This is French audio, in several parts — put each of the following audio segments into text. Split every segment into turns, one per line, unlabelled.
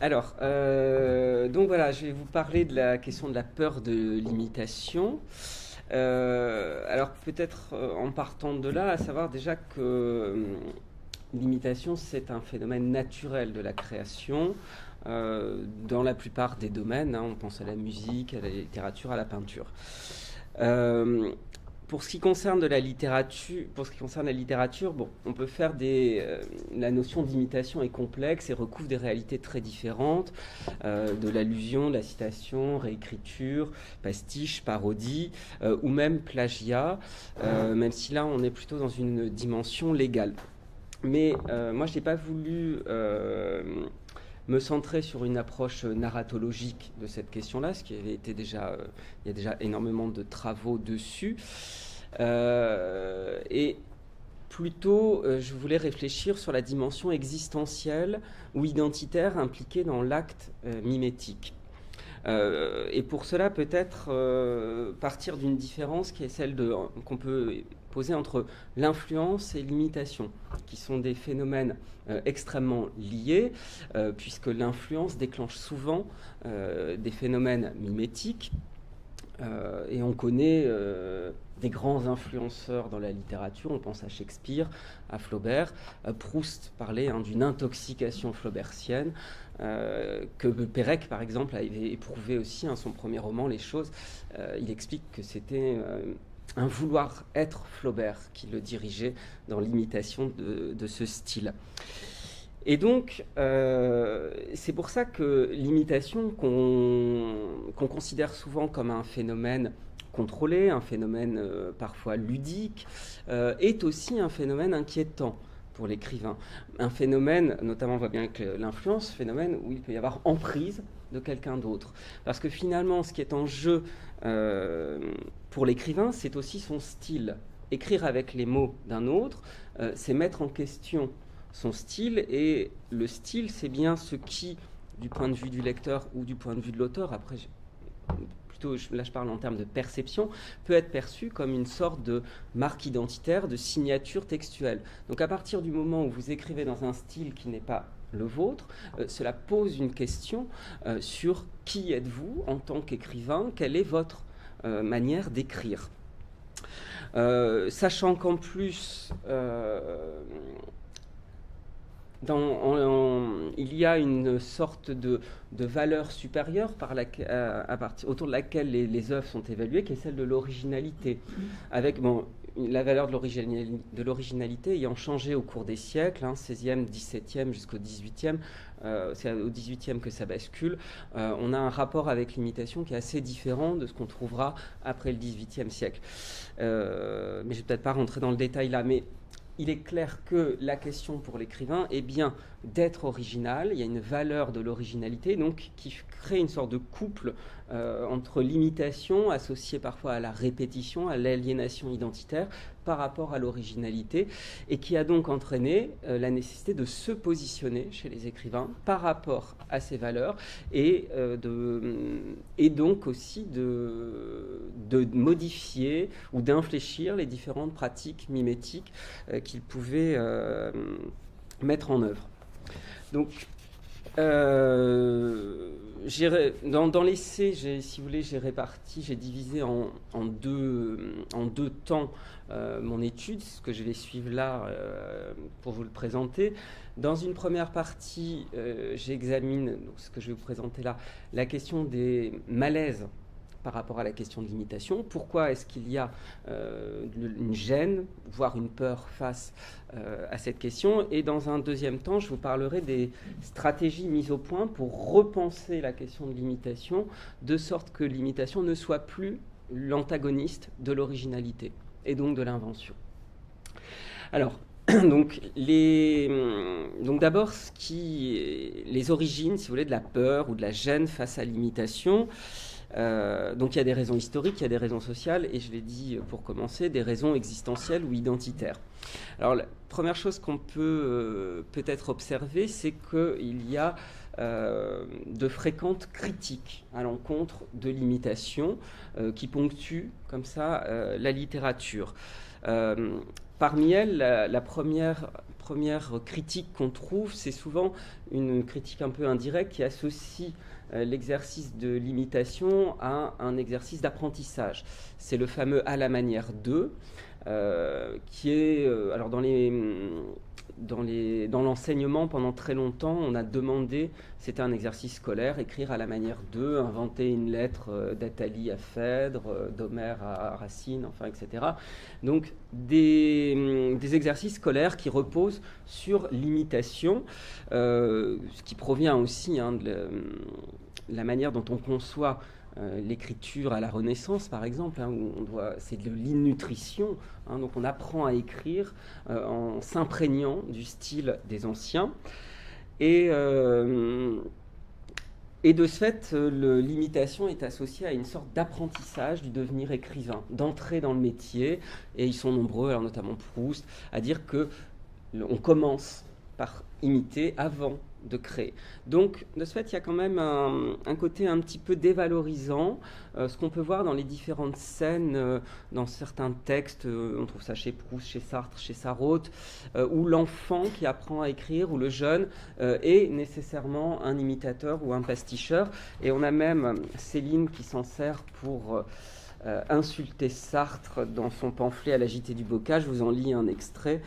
Donc voilà, je vais vous parler de la question de la peur de l'imitation. Alors peut-être en partant de là, à savoir déjà que l'imitation, c'est un phénomène naturel de la création dans la plupart des domaines, hein. On pense à la musique, à la littérature, à la peinture. Euh, pour ce qui concerne la littérature, bon, on peut faire la notion d'imitation est complexe et recouvre des réalités très différentes, de l'allusion, de la citation, réécriture, pastiche, parodie, ou même plagiat, même si là on est plutôt dans une dimension légale. Mais moi, je n'ai pas voulu me centrer sur une approche narratologique de cette question-là, ce qui avait été déjà, il y a déjà énormément de travaux dessus. Et plutôt, je voulais réfléchir sur la dimension existentielle ou identitaire impliquée dans l'acte mimétique. Et pour cela, peut-être partir d'une différence qui est celle qu'on peut poser entre l'influence et l'imitation, qui sont des phénomènes extrêmement liés, puisque l'influence déclenche souvent des phénomènes mimétiques. Et on connaît des grands influenceurs dans la littérature, on pense à Shakespeare, à Flaubert. Proust parlait d'une intoxication flaubertienne, que Pérec, par exemple, avait éprouvé aussi, son premier roman, Les Choses. Il explique que c'était un vouloir être Flaubert qui le dirigeait dans l'imitation de ce style. Et donc, c'est pour ça que l'imitation, qu'on considère souvent comme un phénomène contrôlé, un phénomène parfois ludique, est aussi un phénomène inquiétant pour l'écrivain. Un phénomène, notamment on voit bien avec l'influence, phénomène où il peut y avoir emprise de quelqu'un d'autre. Parce que finalement, ce qui est en jeu pour l'écrivain, c'est aussi son style. Écrire avec les mots d'un autre, c'est mettre en question son style, et le style, c'est bien ce qui, du point de vue du lecteur ou du point de vue de l'auteur, après, plutôt là je parle en termes de perception, peut être perçu comme une sorte de marque identitaire, de signature textuelle. Donc à partir du moment où vous écrivez dans un style qui n'est pas le vôtre, cela pose une question sur qui êtes-vous en tant qu'écrivain, quelle est votre manière d'écrire. Sachant qu'en plus, il y a une sorte de valeur supérieure autour de laquelle les œuvres sont évaluées, qui est celle de l'originalité. Avec la valeur de l'originalité ayant changé au cours des siècles, 16e, 17e jusqu'au 18e, c'est au 18e que ça bascule. On a un rapport avec l'imitation qui est assez différent de ce qu'on trouvera après le 18e siècle. Mais je ne vais peut-être pas rentrer dans le détail là, mais il est clair que la question pour l'écrivain est bien d'être original. Il y a une valeur de l'originalité, donc qui crée une sorte de couple entre l'imitation, associée parfois à la répétition, à l'aliénation identitaire, par rapport à l'originalité, et qui a donc entraîné la nécessité de se positionner chez les écrivains par rapport à ces valeurs, et donc aussi de modifier ou d'infléchir les différentes pratiques mimétiques qu'ils pouvaient mettre en œuvre. Donc, dans l'essai, si vous voulez, j'ai divisé en deux temps mon étude, ce que je vais suivre là pour vous le présenter. Dans une première partie, j'examine, ce que je vais vous présenter là, la question des malaises par rapport à la question de l'imitation. Pourquoi est-ce qu'il y a une gêne, voire une peur face à cette question? Et dans un deuxième temps, je vous parlerai des stratégies mises au point pour repenser la question de l'imitation, de sorte que l'imitation ne soit plus l'antagoniste de l'originalité, et donc de l'invention. Alors, donc d'abord, les origines, si vous voulez, de la peur ou de la gêne face à l'imitation. Donc il y a des raisons historiques, il y a des raisons sociales, et je l'ai dit pour commencer, des raisons existentielles ou identitaires. Alors la première chose qu'on peut peut-être observer, c'est qu'il y a de fréquentes critiques à l'encontre de l'imitation qui ponctuent comme ça la littérature. Parmi elles, la première première critique qu'on trouve, c'est souvent une critique un peu indirecte qui associe l'exercice de l'imitation à un exercice d'apprentissage. C'est le fameux à la manière de, qui est, alors dans l'enseignement, pendant très longtemps, on a demandé, c'était un exercice scolaire, écrire à la manière d'eux, inventer une lettre d'Athalie à Phèdre, d'Homère à Racine, enfin, etc. Donc, des exercices scolaires qui reposent sur l'imitation, ce qui provient aussi de la manière dont on conçoit l'écriture à la Renaissance, par exemple, où c'est de l'innutrition, donc on apprend à écrire en s'imprégnant du style des anciens. Et de ce fait, l'imitation est associée à une sorte d'apprentissage du devenir écrivain, d'entrer dans le métier, et ils sont nombreux, alors notamment Proust, à dire qu'on commence par imiter avant de créer. Donc, de ce fait, il y a quand même un côté un petit peu dévalorisant. Ce qu'on peut voir dans les différentes scènes, dans certains textes, on trouve ça chez Proust, chez Sartre, chez Sarraute, où l'enfant qui apprend à écrire, ou le jeune, est nécessairement un imitateur ou un pasticheur. Et on a même Céline qui s'en sert pour insulter Sartre dans son pamphlet à la JT du Bocage. Je vous en lis un extrait.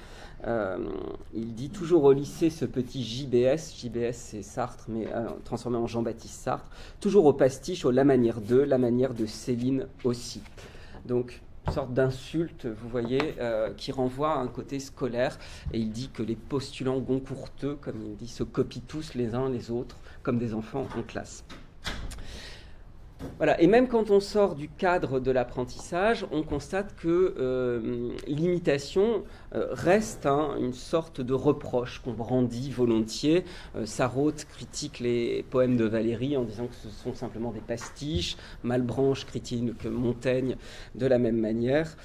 Il dit toujours au lycée ce petit JBS c'est Sartre mais transformé en Jean-Baptiste Sartre, toujours au pastiche, la manière de Céline aussi. Donc une sorte d'insulte, vous voyez, qui renvoie à un côté scolaire, et il dit que les postulants goncourteux, comme il dit, se copient tous les uns les autres comme des enfants en classe. Voilà. Et même quand on sort du cadre de l'apprentissage, on constate que l'imitation reste une sorte de reproche qu'on brandit volontiers. Sarraute critique les poèmes de Valéry en disant que ce sont simplement des pastiches. Malebranche critique Montaigne de la même manière.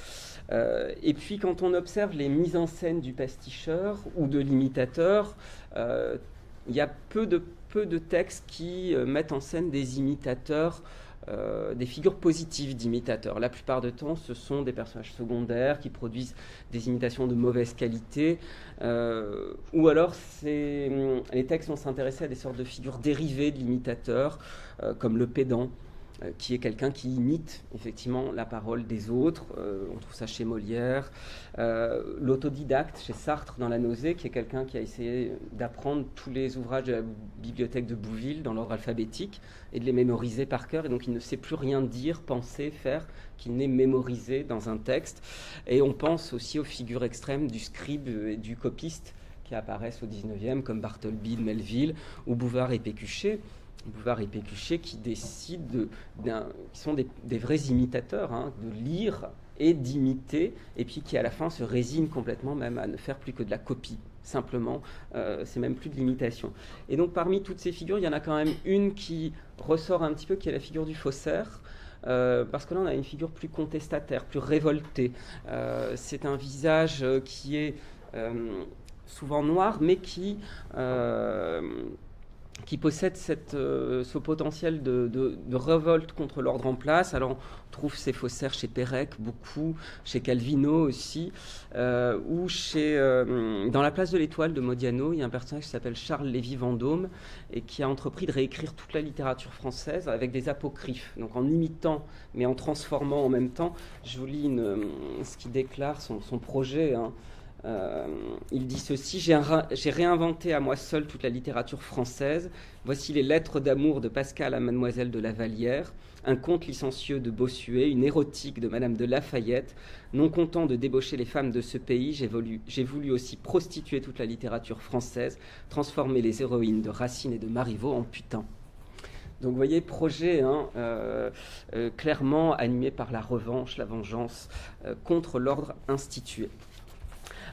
Et puis quand on observe les mises en scène du pasticheur ou de l'imitateur, il y a peu de textes qui mettent en scène des imitateurs, des figures positives d'imitateurs. La plupart du temps, ce sont des personnages secondaires qui produisent des imitations de mauvaise qualité, ou alors les textes vont s'intéresser à des sortes de figures dérivées de l'imitateur, comme le pédant, qui est quelqu'un qui imite effectivement la parole des autres. On trouve ça chez Molière. L'autodidacte chez Sartre dans La Nausée, qui est quelqu'un qui a essayé d'apprendre tous les ouvrages de la bibliothèque de Bouville dans l'ordre alphabétique et de les mémoriser par cœur, et donc il ne sait plus rien dire, penser, faire qu'il n'ait mémorisé dans un texte. Et on pense aussi aux figures extrêmes du scribe et du copiste qui apparaissent au XIXe, comme Bartleby de Melville ou Bouvard et Pécuchet. Bouvard et Pécuchet qui décident, qui sont des vrais imitateurs, de lire et d'imiter, et puis qui à la fin se résignent complètement même à ne faire plus que de la copie. Simplement, c'est même plus de l'imitation. Et donc parmi toutes ces figures, il y en a quand même une qui ressort un petit peu, qui est la figure du faussaire. Parce que là on a une figure plus contestataire, plus révoltée. C'est un visage qui est souvent noir, mais qui possède ce potentiel de révolte contre l'ordre en place. Alors on trouve ces faussaires chez Pérec beaucoup, chez Calvino aussi, ou dans La place de l'Étoile de Modiano, il y a un personnage qui s'appelle Charles Lévy-Vendôme et qui a entrepris de réécrire toute la littérature française avec des apocryphes, donc en imitant mais en transformant en même temps. Je vous lis ce qu'il déclare, son projet. Il dit ceci: j'ai réinventé à moi seul toute la littérature française. Voici les lettres d'amour de Pascal à Mademoiselle de la Vallière, un conte licencieux de Bossuet, une érotique de Madame de Lafayette. Non content de débaucher les femmes de ce pays, j'ai voulu aussi prostituer toute la littérature française, transformer les héroïnes de Racine et de Marivaux en putains. Donc vous voyez, projet clairement animé par la revanche, la vengeance contre l'ordre institué.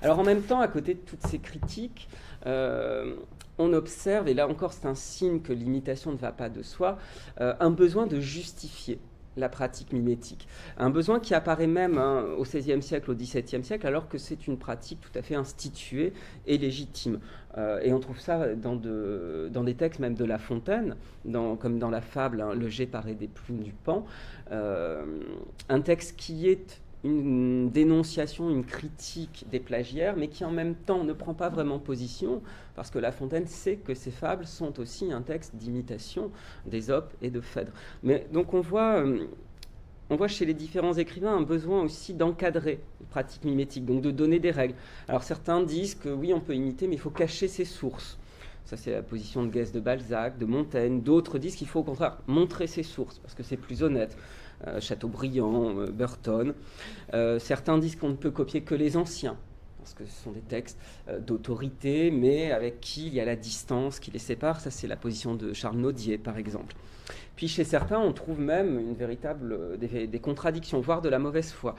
Alors en même temps, à côté de toutes ces critiques, on observe, et là encore c'est un signe que l'imitation ne va pas de soi, un besoin de justifier la pratique mimétique. Un besoin qui apparaît même au XVIe siècle, au XVIIe siècle, alors que c'est une pratique tout à fait instituée et légitime. Et on trouve ça dans des textes même de La Fontaine, comme dans la fable Le jet paré des plumes du Paon, un texte qui est une dénonciation, une critique des plagiaires, mais qui en même temps ne prend pas vraiment position, parce que La Fontaine sait que ses fables sont aussi un texte d'imitation d'Ésope et de Phèdre. Mais donc on voit chez les différents écrivains un besoin aussi d'encadrer les pratiques mimétiques, donc de donner des règles. Alors certains disent que oui, on peut imiter, mais il faut cacher ses sources. Ça, c'est la position de Guès, de Balzac, de Montaigne. D'autres disent qu'il faut au contraire montrer ses sources, parce que c'est plus honnête. Chateaubriand, Burton. Certains disent qu'on ne peut copier que les anciens, parce que ce sont des textes d'autorité, mais avec qui il y a la distance qui les sépare. Ça, c'est la position de Charles Nodier, par exemple. Puis chez certains, on trouve même des contradictions, voire de la mauvaise foi,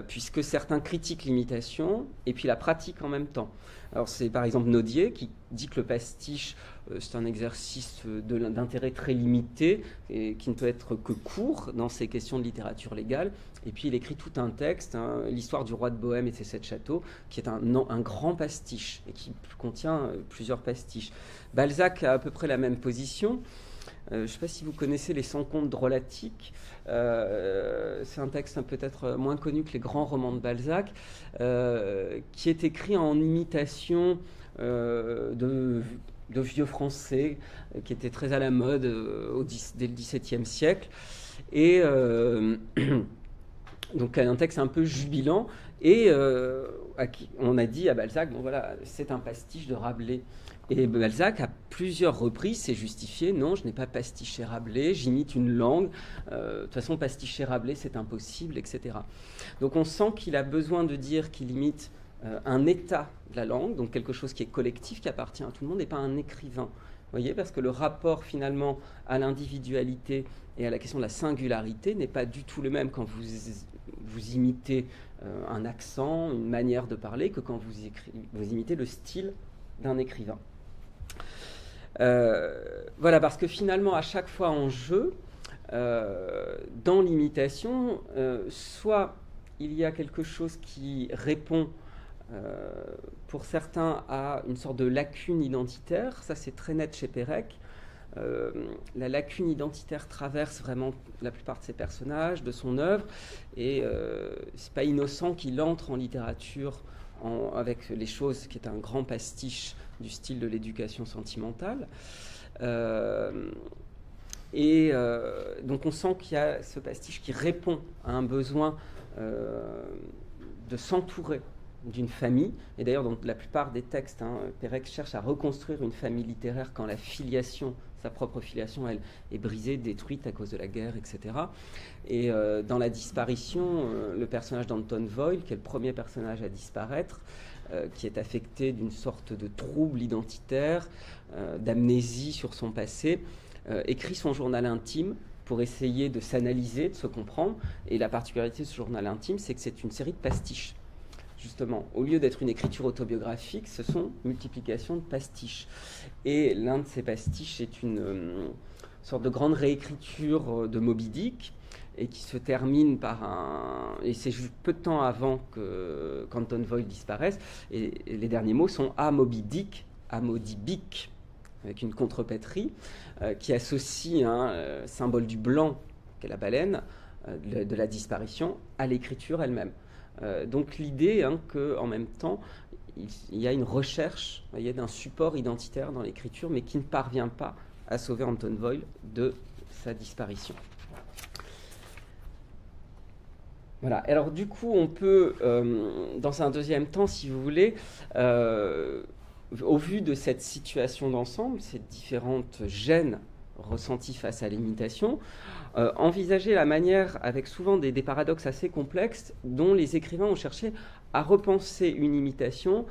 puisque certains critiquent l'imitation et puis la pratiquent en même temps. Alors c'est par exemple Nodier qui dit que le pastiche, c'est un exercice d'intérêt très limité et qui ne peut être que court dans ces questions de littérature légale. Et puis il écrit tout un texte, l'histoire du roi de Bohême et ses 7 châteaux, qui est un grand pastiche et qui contient plusieurs pastiches. Balzac a à peu près la même position. Je ne sais pas si vous connaissez les 100 contes drôlatiques. C'est un texte peut-être moins connu que les grands romans de Balzac, qui est écrit en imitation de vieux français, qui étaient très à la mode dès le XVIIe siècle. Et donc un texte un peu jubilant. Et on a dit à Balzac, bon voilà, c'est un pastiche de Rabelais. Et Balzac, à plusieurs reprises, s'est justifié, non, je n'ai pas pastiché Rabelais, j'imite une langue, de toute façon, pasticher Rabelais, c'est impossible, etc. Donc on sent qu'il a besoin de dire qu'il imite un état de la langue, donc quelque chose qui est collectif, qui appartient à tout le monde, et pas un écrivain. Vous voyez, parce que le rapport, finalement, à l'individualité et à la question de la singularité n'est pas du tout le même quand vous imitez un accent, une manière de parler, que quand vous imitez le style d'un écrivain. Voilà, parce que finalement, à chaque fois en jeu, dans l'imitation, soit il y a quelque chose qui répond, pour certains, à une sorte de lacune identitaire. Ça, c'est très net chez Pérec. La lacune identitaire traverse vraiment la plupart de ses personnages, de son œuvre, et c'est pas innocent qu'il entre en littérature avec Les Choses, qui est un grand pastiche du style de l'éducation sentimentale. Donc on sent qu'il y a ce pastiche qui répond à un besoin de s'entourer d'une famille. Et d'ailleurs, dans la plupart des textes, Pérec cherche à reconstruire une famille littéraire quand la filiation, sa propre filiation, elle est brisée, détruite à cause de la guerre, etc. Et dans La Disparition, le personnage d'Anton Voil, qui est le premier personnage à disparaître, qui est affecté d'une sorte de trouble identitaire, d'amnésie sur son passé, écrit son journal intime pour essayer de s'analyser, de se comprendre. Et la particularité de ce journal intime, c'est que c'est une série de pastiches. Justement, au lieu d'être une écriture autobiographique, ce sont multiplications de pastiches. Et l'un de ces pastiches est une sorte de grande réécriture de Moby Dick, et qui se termine par et c'est juste peu de temps avant qu'Anton Voil disparaisse, et les derniers mots sont « à Moby Dick, à Maudit Bic », avec une contrepétrie qui associe un symbole du blanc, qu'est la baleine, de la disparition, à l'écriture elle-même. Donc l'idée qu'en même temps, il y a une recherche, d'un support identitaire dans l'écriture, mais qui ne parvient pas à sauver Anton Voil de sa disparition. Voilà. Alors du coup, on peut, dans un deuxième temps, si vous voulez, au vu de cette situation d'ensemble, ces différentes gênes ressenties face à l'imitation, envisager la manière, avec souvent des paradoxes assez complexes, dont les écrivains ont cherché à repenser une imitation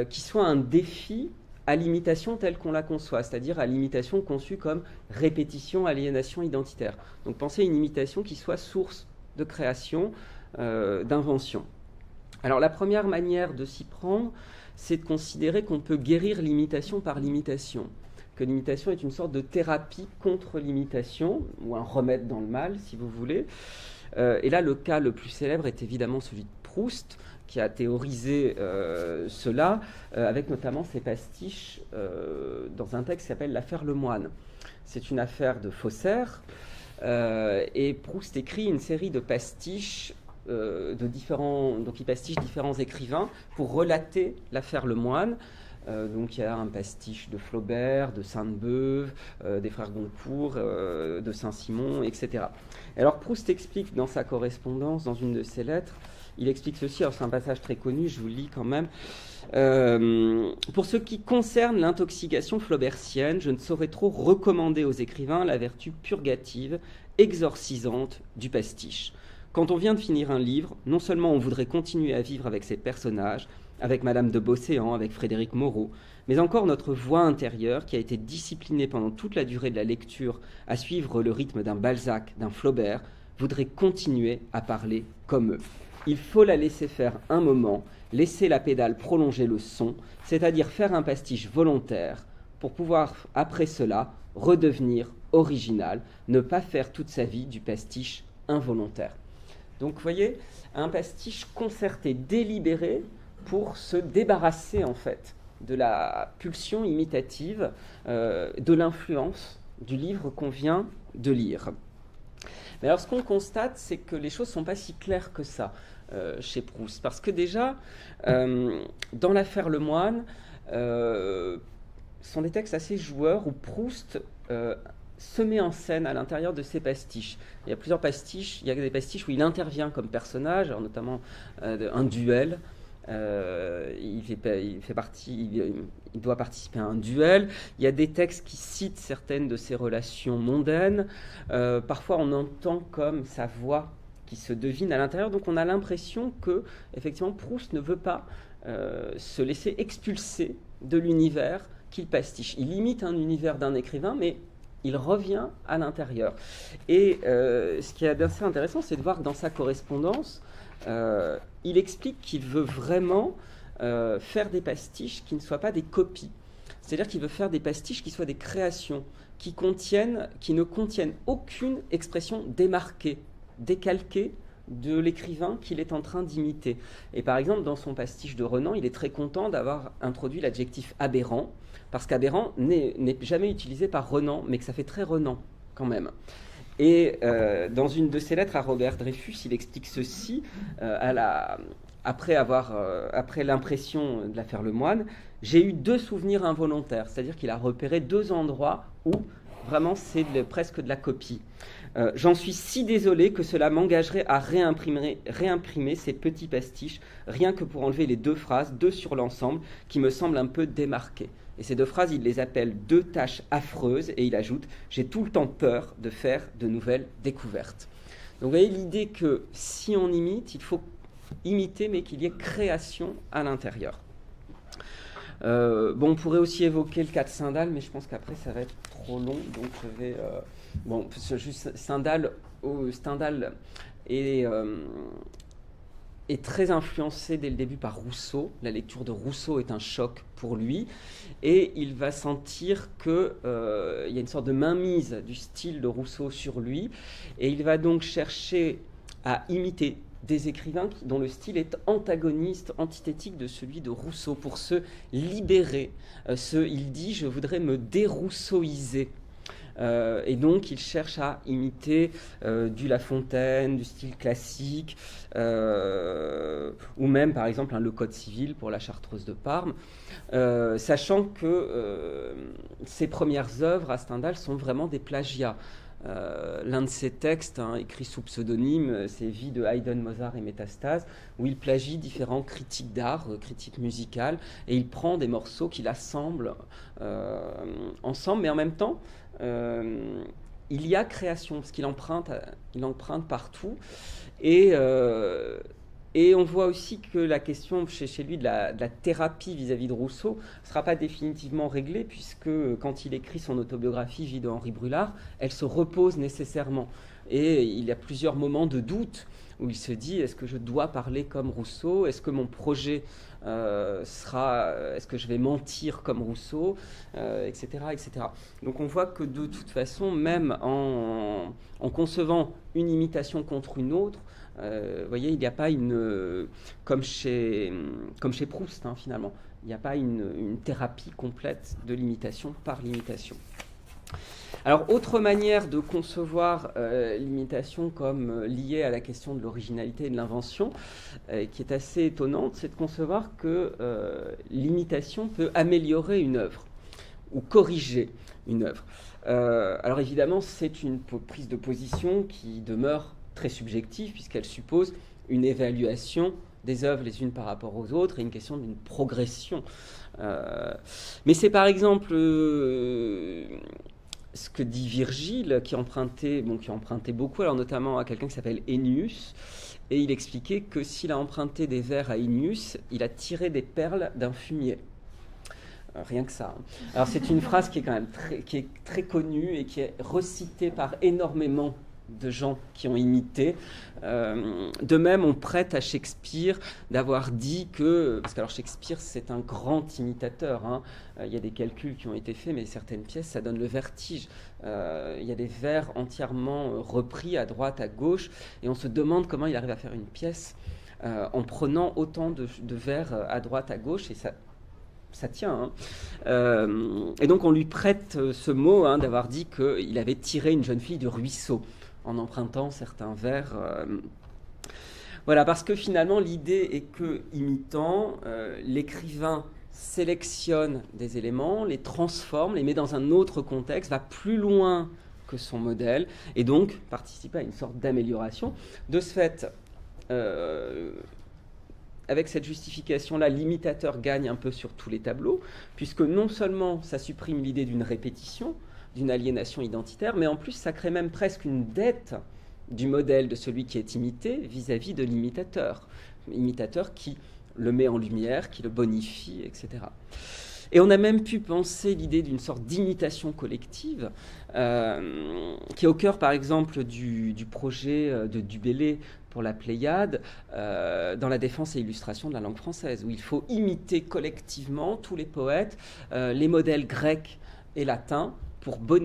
qui soit un défi à l'imitation telle qu'on la conçoit, c'est-à-dire à l'imitation conçue comme répétition, aliénation identitaire. Donc penser une imitation qui soit source de création, d'invention. Alors la première manière de s'y prendre, c'est de considérer qu'on peut guérir l'imitation par l'imitation, que l'imitation est une sorte de thérapie contre l'imitation, ou un remède dans le mal, si vous voulez. Et là, le cas le plus célèbre est évidemment celui de Proust, qui a théorisé cela, avec notamment ses pastiches dans un texte qui s'appelle « L'affaire Lemoine ». C'est une affaire de faussaire, et Proust écrit une série de pastiches donc il pastiche différents écrivains pour relater l'affaire Lemoine. Donc il y a un pastiche de Flaubert, de Sainte-Beuve, des frères Goncourt, de Saint-Simon, etc. Alors Proust explique dans sa correspondance, dans une de ses lettres, il explique ceci, alors c'est un passage très connu, je vous le lis quand même. Pour ce qui concerne l'intoxication flaubertienne, je ne saurais trop recommander aux écrivains la vertu purgative, exorcisante du pastiche. Quand on vient de finir un livre, non seulement on voudrait continuer à vivre avec ses personnages, avec Madame de Beauséant, avec Frédéric Moreau, mais encore notre voix intérieure, qui a été disciplinée pendant toute la durée de la lecture à suivre le rythme d'un Balzac, d'un Flaubert, voudrait continuer à parler comme eux. Il faut la laisser faire un moment, laisser la pédale prolonger le son, c'est-à-dire faire un pastiche volontaire, pour pouvoir, après cela, redevenir original, ne pas faire toute sa vie du pastiche involontaire. Donc, vous voyez, un pastiche concerté, délibéré, pour se débarrasser en fait de la pulsion imitative, de l'influence du livre qu'on vient de lire. Mais alors ce qu'on constate, c'est que les choses ne sont pas si claires que ça chez Proust, parce que déjà, dans l'affaire Lemoine, ce sont des textes assez joueurs où Proust se met en scène à l'intérieur de ses pastiches. Il y a plusieurs pastiches, il y a des pastiches où il intervient comme personnage, alors notamment un duel. Il doit participer à un duel. Il y a des textes qui citent certaines de ses relations mondaines. Parfois, on entend comme sa voix qui se devine à l'intérieur. Donc, on a l'impression que, effectivement, Proust ne veut pas se laisser expulser de l'univers qu'il pastiche. Il imite un univers d'un écrivain, mais il revient à l'intérieur. Et ce qui est assez intéressant, c'est de voir que dans sa correspondance, il explique qu'il veut vraiment faire des pastiches qui ne soient pas des copies. C'est-à-dire qu'il veut faire des pastiches qui soient des créations, qui ne contiennent aucune expression démarquée, décalquée de l'écrivain qu'il est en train d'imiter. Et par exemple, dans son pastiche de Renan, il est très content d'avoir introduit l'adjectif aberrant, parce qu'aberrant n'est jamais utilisé par Renan, mais que ça fait très Renan quand même. Et dans une de ses lettres à Robert Dreyfus, il explique ceci, après l'impression de l'affaire Lemoine, j'ai eu 2 souvenirs involontaires, c'est-à-dire qu'il a repéré 2 endroits où vraiment c'est presque de la copie. J'en suis si désolé que cela m'engagerait à réimprimer ces petits pastiches, rien que pour enlever les 2 phrases, 2 sur l'ensemble, qui me semblent un peu démarquées. Et ces 2 phrases, il les appelle 2 tâches affreuses, et il ajoute « J'ai tout le temps peur de faire de nouvelles découvertes ». Donc vous voyez l'idée que si on imite, il faut imiter, mais qu'il y ait création à l'intérieur. On pourrait aussi évoquer le cas de Stendhal, mais je pense qu'après ça va être trop long, donc je vais... juste Stendhal est très influencé dès le début par Rousseau. La lecture de Rousseau est un choc pour lui, et il va sentir qu'il y a une sorte de mainmise du style de Rousseau sur lui, et il va donc chercher à imiter des écrivains dont le style est antagoniste, antithétique de celui de Rousseau, pour se libérer. Il dit « je voudrais me dérousseauiser ». Et donc il cherche à imiter du La Fontaine, du style classique, ou même par exemple le Code civil pour la Chartreuse de Parme, sachant que ses premières œuvres à Stendhal sont vraiment des plagiats. L'un de ses textes, écrit sous pseudonyme, c'est Vie de Haydn, Mozart et Métastase, où il plagie différents critiques d'art, critiques musicales, et il prend des morceaux qu'il assemble ensemble, mais en même temps, il y a création, parce qu'il emprunte partout, et on voit aussi que la question chez lui de la thérapie vis-à-vis de Rousseau ne sera pas définitivement réglée, puisque quand il écrit son autobiographie Vie de Henri Brulard, elle se repose nécessairement. Et il y a plusieurs moments de doute où il se dit, est-ce que je dois parler comme Rousseau ? Est-ce que mon projet est-ce que je vais mentir comme Rousseau, etc., etc. Donc on voit que de toute façon, même en concevant une imitation contre une autre, vous voyez, il n'y a pas comme chez Proust, finalement, il n'y a pas une thérapie complète de l'imitation par l'imitation. Alors, autre manière de concevoir l'imitation comme liée à la question de l'originalité et de l'invention, qui est assez étonnante, c'est de concevoir que l'imitation peut améliorer une œuvre ou corriger une œuvre. Alors évidemment, c'est une prise de position qui demeure très subjective, puisqu'elle suppose une évaluation des œuvres les unes par rapport aux autres et une question d'une progression. Mais c'est par exemple ce que dit Virgile, qui empruntait beaucoup, alors notamment à quelqu'un qui s'appelle Ennius, et il expliquait que s'il a emprunté des vers à Ennius, il a tiré des perles d'un fumier. Rien que ça. Alors c'est une phrase qui est quand même très connue et qui est recitée par énormément de gens qui ont imité. De même, on prête à Shakespeare d'avoir dit que... Parce que alors Shakespeare, c'est un grand imitateur. Hein. Il y a des calculs qui ont été faits, mais certaines pièces, ça donne le vertige. Il y a des vers entièrement repris à droite, à gauche, et on se demande comment il arrive à faire une pièce en prenant autant de vers à droite, à gauche, et ça tient. Hein. Et donc on lui prête ce mot d'avoir dit qu'il avait tiré une jeune fille du ruisseau en empruntant certains vers. Voilà, parce que finalement l'idée est que, imitant, l'écrivain sélectionne des éléments, les transforme, les met dans un autre contexte, va plus loin que son modèle, et donc participe à une sorte d'amélioration. De ce fait, avec cette justification-là, l'imitateur gagne un peu sur tous les tableaux, puisque non seulement ça supprime l'idée d'une répétition, d'une aliénation identitaire, mais en plus ça crée même presque une dette du modèle de celui qui est imité vis-à-vis de l'imitateur. L'imitateur qui le met en lumière, qui le bonifie, etc. Et on a même pu penser l'idée d'une sorte d'imitation collective, qui est au cœur par exemple du projet de Du Bellay pour la Pléiade, dans la défense et illustration de la langue française, où il faut imiter collectivement tous les poètes, les modèles grecs et latins,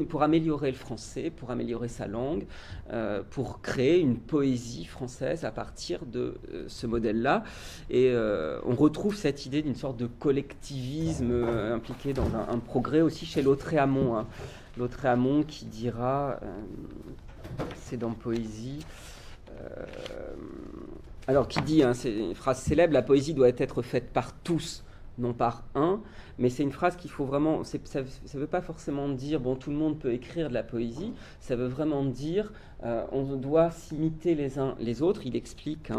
pour améliorer le français, pour améliorer sa langue, pour créer une poésie française à partir de ce modèle-là. Et on retrouve cette idée d'une sorte de collectivisme impliqué dans un progrès aussi chez Lautréamont. Hein. Lautréamont qui dira, c'est dans Poésie, alors qui dit, c'est une phrase célèbre, la poésie doit être faite par tous, non par un, mais c'est une phrase qu'il faut vraiment, ça ne veut pas forcément dire, bon, tout le monde peut écrire de la poésie, ça veut vraiment dire, on doit s'imiter les uns les autres, il explique,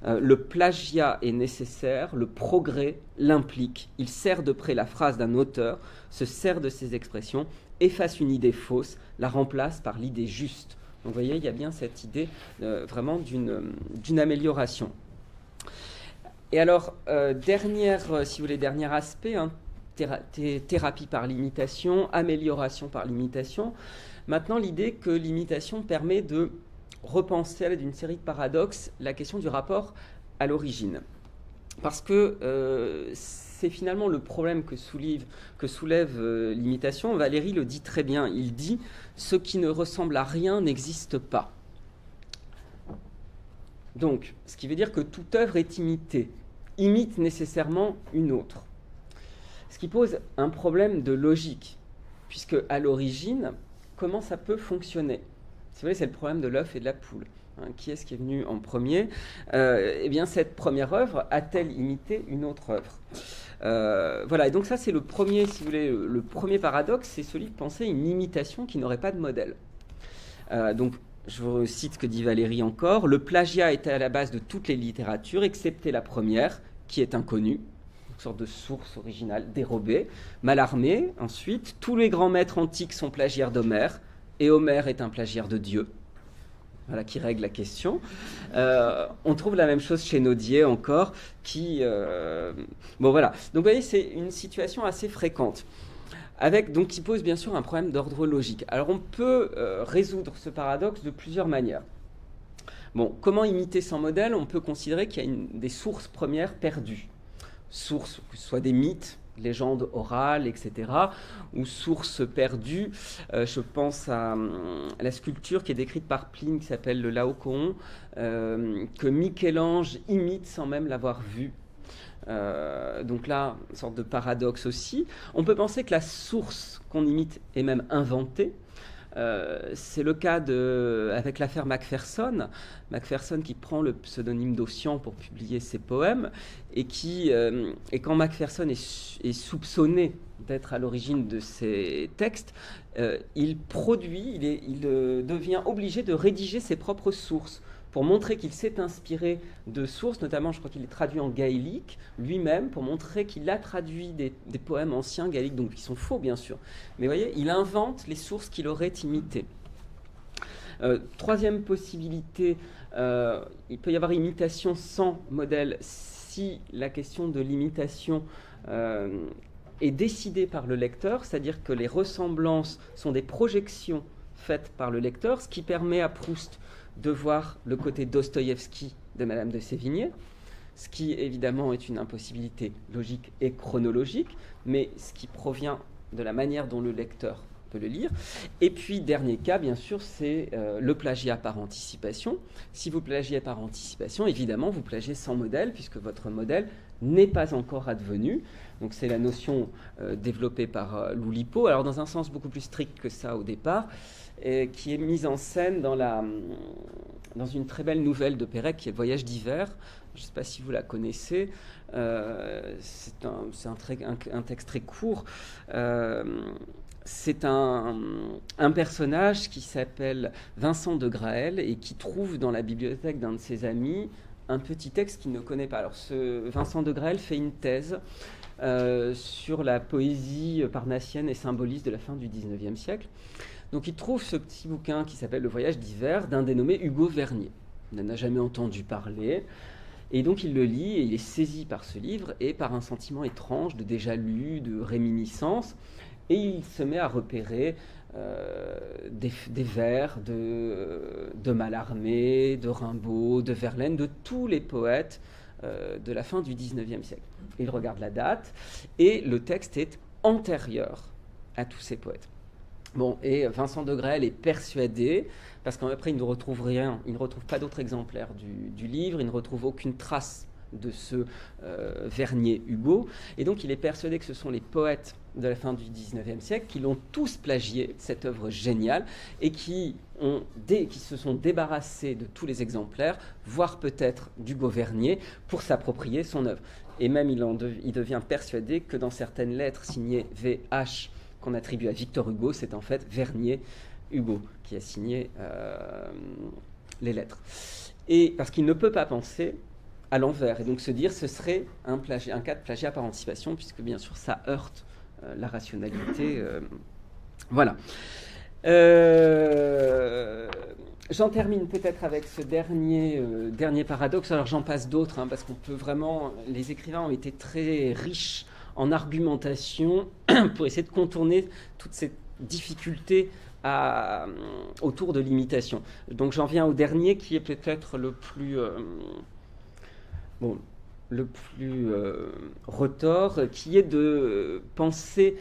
le plagiat est nécessaire, le progrès l'implique, il sert de près la phrase d'un auteur, se sert de ses expressions, efface une idée fausse, la remplace par l'idée juste. Donc vous voyez, il y a bien cette idée vraiment d'une amélioration. Et alors, dernier aspect, thérapie par l'imitation, amélioration par l'imitation. Maintenant, l'idée que l'imitation permet de repenser à l'aide d'une série de paradoxes la question du rapport à l'origine. Parce que c'est finalement le problème que soulève l'imitation. Valéry le dit très bien. Il dit « ce qui ne ressemble à rien n'existe pas ». Donc, ce qui veut dire que toute œuvre est imitée, imite nécessairement une autre. Ce qui pose un problème de logique, puisque à l'origine, comment ça peut fonctionner ? Vous savez, c'est le problème de l'œuf et de la poule. Qui est-ce qui est venu en premier ? Eh bien, cette première œuvre a-t-elle imité une autre œuvre ? Voilà, et donc ça, c'est le premier, si vous voulez, le premier paradoxe, c'est celui de penser une imitation qui n'aurait pas de modèle. Donc, je vous cite ce que dit Valéry encore. Le plagiat était à la base de toutes les littératures, excepté la première, qui est inconnue, une sorte de source originale dérobée. Mallarmé, ensuite, tous les grands maîtres antiques sont plagiaires d'Homère, et Homère est un plagiaire de Dieu. Voilà, qui règle la question. On trouve la même chose chez Nodier encore, qui... Bon, voilà. Donc, vous voyez, c'est une situation assez fréquente. Donc, qui pose bien sûr un problème d'ordre logique. Alors, on peut résoudre ce paradoxe de plusieurs manières. Bon, comment imiter sans modèle ? On peut considérer qu'il y a des sources premières perdues. Sources, que ce soit des mythes, légendes orales, etc., ou sources perdues. Je pense à la sculpture qui est décrite par Pline, qui s'appelle le Laocoon, que Michel-Ange imite sans même l'avoir vue. Donc là, une sorte de paradoxe aussi. On peut penser que la source qu'on imite est même inventée. C'est le cas avec l'affaire Macpherson. Macpherson qui prend le pseudonyme d'Ossian pour publier ses poèmes et quand Macpherson est soupçonné d'être à l'origine de ces textes, il devient obligé de rédiger ses propres sources pour montrer qu'il s'est inspiré de sources, notamment je crois qu'il est traduit en gaélique lui-même, pour montrer qu'il a traduit des poèmes anciens gaéliques, donc qui sont faux bien sûr. Mais vous voyez, il invente les sources qu'il aurait imitées. Troisième possibilité, il peut y avoir imitation sans modèle si la question de l'imitation est décidée par le lecteur, c'est-à-dire que les ressemblances sont des projections faites par le lecteur, ce qui permet à Proust de voir le côté Dostoïevski de Madame de Sévigné, ce qui évidemment est une impossibilité logique et chronologique, mais ce qui provient de la manière dont le lecteur peut le lire. Et puis, dernier cas, bien sûr, c'est le plagiat par anticipation. Si vous plagiez par anticipation, évidemment, vous plagiez sans modèle, puisque votre modèle n'est pas encore advenu. Donc c'est la notion développée par Loulipo, alors dans un sens beaucoup plus strict que ça au départ, qui est mise en scène dans une très belle nouvelle de Pérec qui est Le Voyage d'hiver. Je ne sais pas si vous la connaissez. C'est un texte très court. C'est un personnage qui s'appelle Vincent de Graël et qui trouve dans la bibliothèque d'un de ses amis un petit texte qu'il ne connaît pas. Alors Vincent de Graël fait une thèse sur la poésie parnassienne et symboliste de la fin du XIXe siècle. Donc il trouve ce petit bouquin qui s'appelle Le Voyage d'hiver d'un dénommé Hugo Vernier. Il n'en a jamais entendu parler. Et donc il le lit et il est saisi par ce livre et par un sentiment étrange de déjà-lu, de réminiscence. Et il se met à repérer des vers de Mallarmé, de Rimbaud, de Verlaine, de tous les poètes de la fin du XIXe siècle. Il regarde la date et le texte est antérieur à tous ces poètes. Bon, et Vincent de Graël est persuadé, parce qu'après il ne retrouve rien, il ne retrouve pas d'autres exemplaires du livre, il ne retrouve aucune trace de ce Vernier Hugo, et donc il est persuadé que ce sont les poètes de la fin du XIXe siècle qui l'ont tous plagié, cette œuvre géniale, et qui se sont débarrassés de tous les exemplaires, voire peut-être d'Hugo Vernier, pour s'approprier son œuvre. Et même il devient persuadé que dans certaines lettres signées VH qu'on attribue à Victor Hugo, c'est en fait Vernier Hugo qui a signé les lettres. Et parce qu'il ne peut pas penser à l'envers, et donc se dire ce serait un cas de plagiat par anticipation, puisque bien sûr ça heurte la rationalité. Voilà. J'en termine peut-être avec ce dernier paradoxe. Alors j'en passe d'autres, parce qu'on peut vraiment... Les écrivains ont été très riches en argumentation pour essayer de contourner toutes ces difficultés autour de l'imitation. Donc j'en viens au dernier qui est peut-être le plus retors, qui est de penser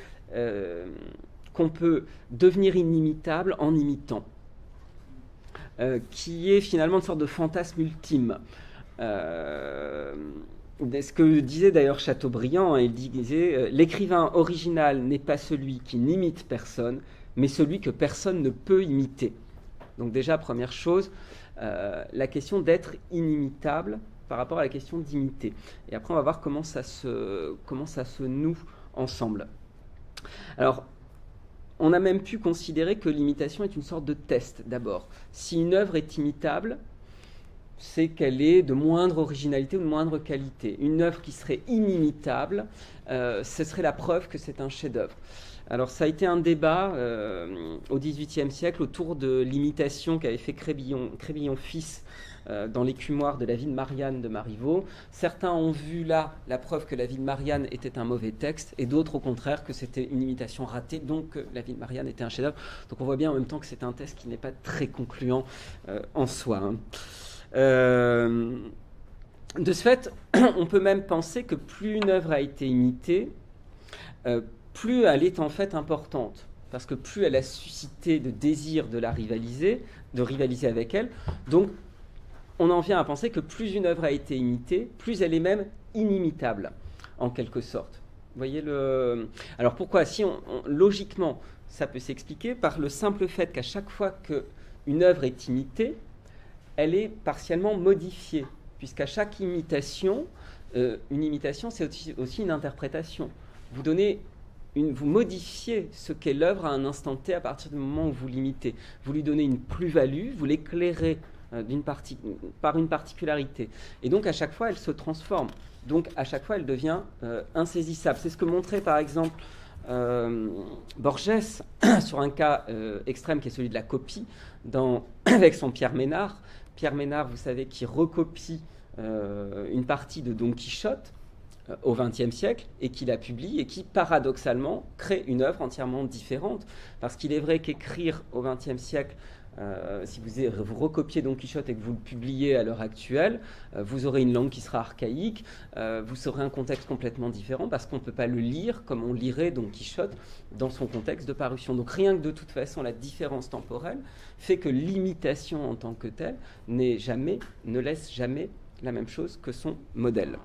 qu'on peut devenir inimitable en imitant, qui est finalement une sorte de fantasme ultime. Ce que disait d'ailleurs Chateaubriand, il disait « L'écrivain original n'est pas celui qui n'imite personne, mais celui que personne ne peut imiter. » Donc déjà, première chose, la question d'être inimitable par rapport à la question d'imiter. Et après, on va voir comment ça se noue ensemble. Alors, on a même pu considérer que l'imitation est une sorte de test, d'abord. Si une œuvre est imitable, c'est qu'elle est de moindre originalité ou de moindre qualité. Une œuvre qui serait inimitable, ce serait la preuve que c'est un chef-d'œuvre. Alors ça a été un débat au XVIIIe siècle autour de l'imitation qu'avait fait Crébillon fils dans l'Écumoire de la vie de Marianne de Marivaux. Certains ont vu là la preuve que la vie de Marianne était un mauvais texte, et d'autres au contraire que c'était une imitation ratée, donc que la vie de Marianne était un chef-d'œuvre. Donc on voit bien en même temps que c'est un test qui n'est pas très concluant en soi. De ce fait, on peut même penser que plus une œuvre a été imitée, plus elle est en fait importante, parce que plus elle a suscité de désir de rivaliser avec elle, donc on en vient à penser que plus une œuvre a été imitée, plus elle est même inimitable, en quelque sorte. Vous voyez le... Alors pourquoi? Si logiquement, ça peut s'expliquer par le simple fait qu'à chaque fois qu'une œuvre est imitée, elle est partiellement modifiée, puisqu'à chaque imitation, une imitation, c'est aussi une interprétation. Vous modifiez ce qu'est l'œuvre à un instant T à partir du moment où vous l'imitez. Vous lui donnez une plus-value, vous l'éclairez par une particularité. Et donc, à chaque fois, elle se transforme. Donc, à chaque fois, elle devient insaisissable. C'est ce que montrait, par exemple, Borges sur un cas extrême qui est celui de la copie, avec son Pierre Ménard. Pierre Ménard, vous savez, qui recopie une partie de Don Quichotte au XXe siècle et qui la publie et qui, paradoxalement, crée une œuvre entièrement différente. Parce qu'il est vrai qu'écrire au XXe siècle, si vous recopiez Don Quichotte et que vous le publiez à l'heure actuelle, vous aurez une langue qui sera archaïque, vous aurez un contexte complètement différent parce qu'on ne peut pas le lire comme on lirait Don Quichotte dans son contexte de parution. Donc rien que de toute façon la différence temporelle fait que l'imitation en tant que telle ne laisse jamais la même chose que son modèle.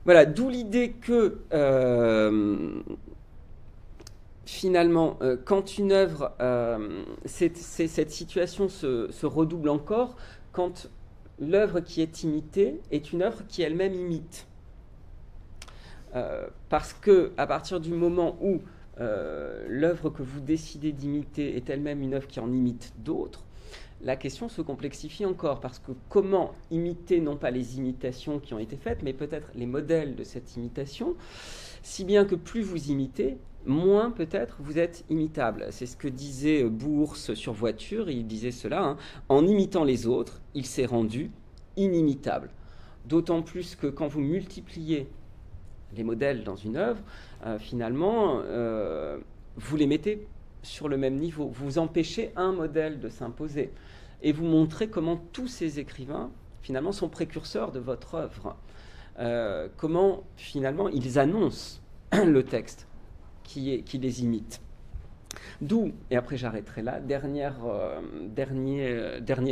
Voilà, d'où l'idée que finalement, quand une œuvre, cette situation se redouble encore quand l'œuvre qui est imitée est une œuvre qui elle-même imite. Parce que à partir du moment où l'œuvre que vous décidez d'imiter est elle-même une œuvre qui en imite d'autres, la question se complexifie encore, parce que comment imiter non pas les imitations qui ont été faites, mais peut-être les modèles de cette imitation, si bien que plus vous imitez, moins peut-être vous êtes imitable. C'est ce que disait Bourse sur Voiture, il disait cela, en imitant les autres, il s'est rendu inimitable. D'autant plus que quand vous multipliez les modèles dans une œuvre, finalement, vous les mettez sur le même niveau. Vous empêchez un modèle de s'imposer. Et vous montrez comment tous ces écrivains, finalement, sont précurseurs de votre œuvre. Comment, finalement, ils annoncent le texte qui les imite. D'où, et après j'arrêterai là, dernier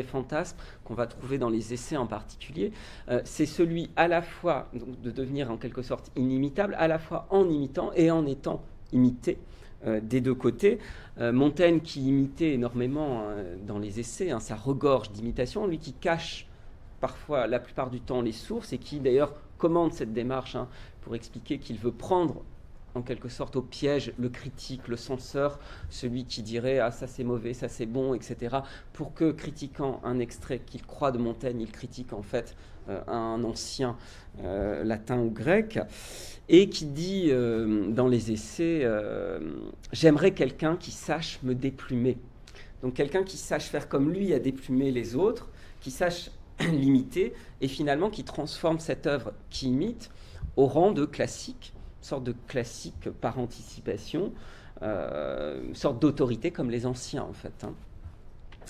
fantasme qu'on va trouver dans les essais en particulier, c'est celui à la fois de devenir en quelque sorte inimitable, à la fois en imitant et en étant imité. Des deux côtés. Montaigne, qui imitait énormément dans les essais, ça regorge d'imitations, lui qui cache parfois, la plupart du temps, les sources et qui d'ailleurs commande cette démarche pour expliquer qu'il veut prendre en quelque sorte au piège le critique, le censeur, celui qui dirait « ah ça c'est mauvais, ça c'est bon », etc. pour que, critiquant un extrait qu'il croit de Montaigne, il critique en fait un ancien latin ou grec, et qui dit dans les essais j'aimerais quelqu'un qui sache me déplumer. Donc quelqu'un qui sache faire comme lui à déplumer les autres, qui sache l'imiter, et finalement qui transforme cette œuvre qui imite au rang de classique, une sorte de classique par anticipation, une sorte d'autorité comme les anciens en fait.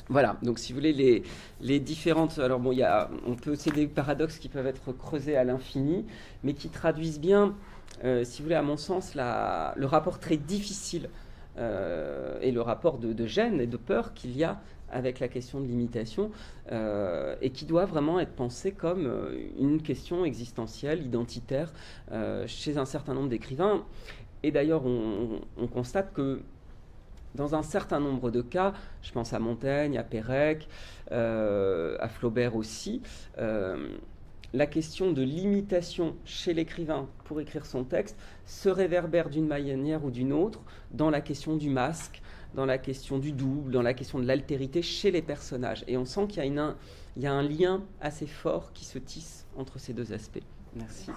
Voilà, donc si vous voulez, les différentes... Alors bon, on peut aussi des paradoxes qui peuvent être creusés à l'infini, mais qui traduisent bien, si vous voulez, à mon sens, le rapport très difficile et le rapport de gêne et de peur qu'il y a avec la question de l'imitation, et qui doit vraiment être pensé comme une question existentielle, identitaire, chez un certain nombre d'écrivains. Et d'ailleurs, on constate que dans un certain nombre de cas, je pense à Montaigne, à Pérec, à Flaubert aussi, la question de l'imitation chez l'écrivain pour écrire son texte se réverbère d'une manière ou d'une autre dans la question du masque, dans la question du double, dans la question de l'altérité chez les personnages. Et on sent qu'il y a un lien assez fort qui se tisse entre ces deux aspects. Merci.